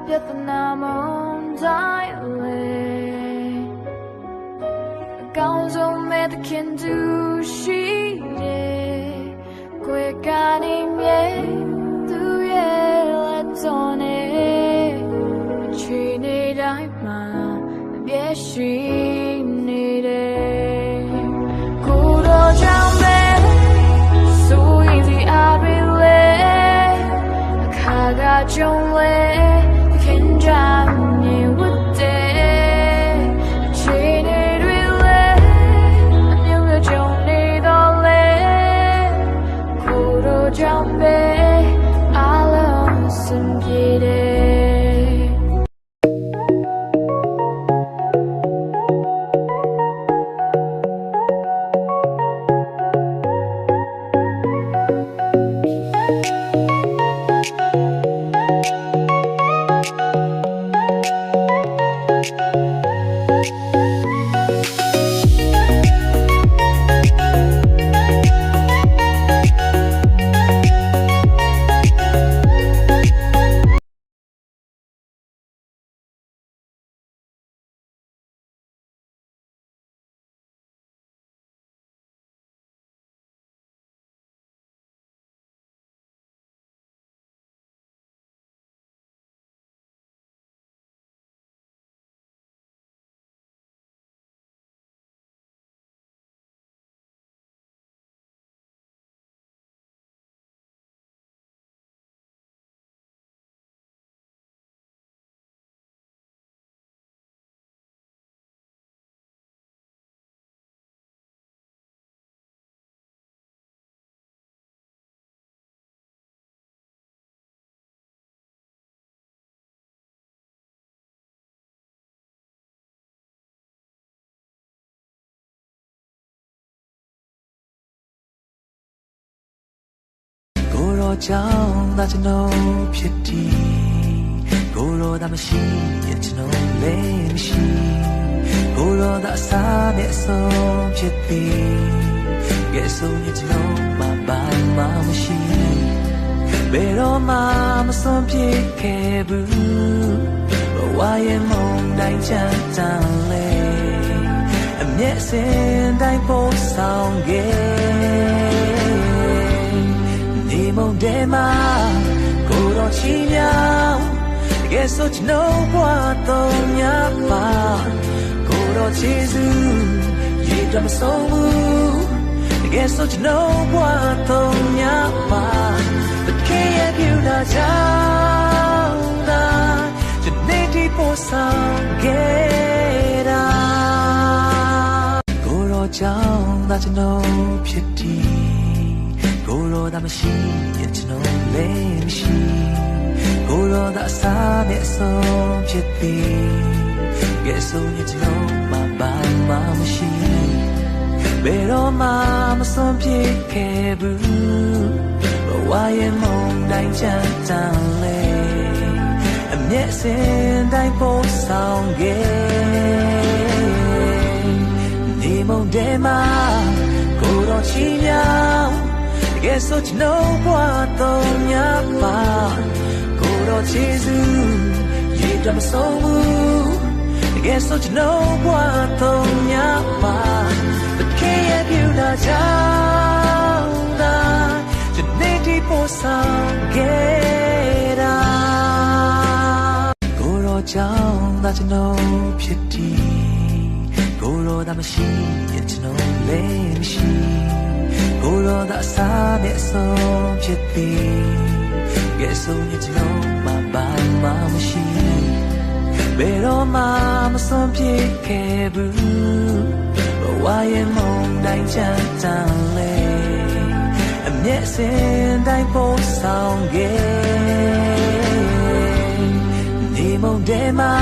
ပြဿနာမုန်းတိုင်းလေအကောင်းဆုံးမဲ့သခင်သူရှိတယ်ကိုယ်ကနေမြဲသူရဲ့လက်တော်နဲ့အချိန်နေတိုင်းမှာအပြည့်ရှိနေတယ်ကိုတော့ကြောင့်ပဲဆိုရင်ဒီအပင်လေအခါကကြုံလေကြောင့်သာကျွန်တော်ဖြစ်တည်ကိုရောသာမရှိရင်ကျွန်တော်လည်းမရှိကိုရောသာအစားနဲ့အဆုံးဖြစ်သည်ကဲဆိုရင်ကျွန်တော်ဘာမှမရှိဘယ်တော့မှမဆုံးဖြစ်ခဲ့ဘူးဘဝရဲ့မုန်းတိုင်းချမ်းတန်လေအမျက်စင်တိုင်းပို့ဆောင်ခဲ့မုန်တဲမှာကိုတော့ချီမြောင်တကယ်ဆိုကျွန်တော်ဘဝတော့ညပါကိုတော့ချီစုရေတမဆုံးဘူးတကယ်ဆိုကျွန်တော်ဘဝတော့ညပါတကယ်ရပြူလာချောင်းသာ သာကျွန်တော်ဖြစ်တည်ကိုယ်တော်သာမရှိရင်ကျွန်တော်လည်းမရှိကိုယ်တော်သာအစားနဲ့အဆုံးဖြစ်သည်ကဲဆိုရင်ကျွန်တော်ဘာမှမရှိဘယ်တော့မှမဆုံးဖြစ်ခဲ့ဘူးဘဝရဲ့မုန်တိုင်းချမ်းတန်လေအမျက်စင်တိုင်းပို့ဆောင်ခဲ့ဒီမုန်တဲမှာကိုယ်တော်ချီးမြှောက်တကယ်ဆိုကျွန်တော်ဘဝတော့ညပါကိုယ်တော်ကျေးဇူးရေတမဆုံးဘူးတကယ်ဆိုကျွန်တော်ဘဝတော့ညပါတကယ်ရဲ့ပြုတာကြောင့်သာကျွန်နေဒီပို့ဆောင်ခဲ့တာကိုယ်တော်ကြောင့်သာကျွန်တော်ဖြစ်တည်ကိုယ်တော်သာမရှိရင်ကျွန်တော်လည်းမရှိကိုယ်တော်သာအစားနဲ့အဆုံးဖြစ်သည်ကဲဆိုရင်ကျွန်တော်ဘာမှမရှိဘယ်တော့မှမဆုံးဖြစ်ခဲ့ဘူးဘဝရဲ့မုန်တိုင်းချမ်းတန်လေအမျက်စင်တိုင်းပို့ဆောင်ခဲ့ဒီမုန်တဲမှာ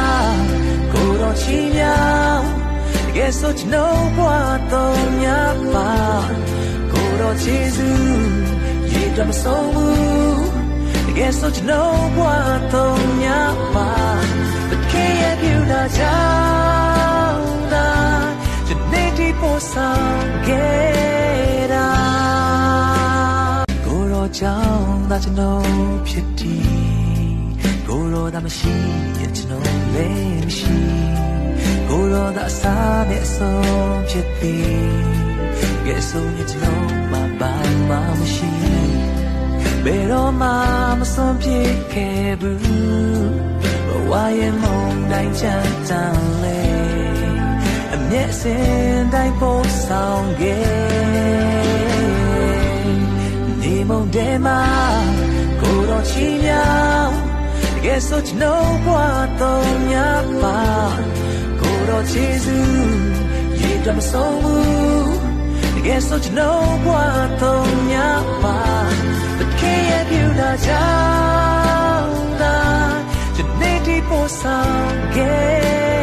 ကိုယ်တော်ချီးမြှောက်တကယ်ဆိုကျွန်တော်ဘဝတော့ညပါကိုယ်တော်ကျေးဇူးရေတမဆုံးဘူးတကယ်ဆိုကျွန်တော်ဘဝတော့ညပါတကယ်ရဲ့ပြုတာကြောင့်သာကျွန်နေဒီပို့ဆောင်ခဲ့တာကိုယ်တော်ကြောင့်သာကျွန်တော်ဖြစ်တည်ကိုယ်တော်သာမရှိရင်ကျွန်တော်လည်းမရှိကိုယ်တော်သာအစားနဲ့အဆုံးဖြစ်သည်ကဲဆိုရင်ကျွန်တော်ဘာမှမရှိဘယ်တော့မှမဆုံးဖြစ်ခဲ့ဘူးဘဝရဲ့မုန်တိုင်းချမ်းတန်လေအမျက်စင်တိုင်းပို့ဆောင်ခဲ့ဒီမုန်တဲမှာကိုယ်တော်ချီးမြှောက်တကယ်ဆိုကျွန်တော်ဘဝတော့ညပါကိုယ်တော်ကျေးဇူးရေတမဆုံးဘူးတကယ်ဆိုကျွန်တော်ဘဝတော့ညပါတကယ်ရဲ့ပြုတာကြောင့်သာကျွန်နေဒီပို့ဆောင်ခဲ့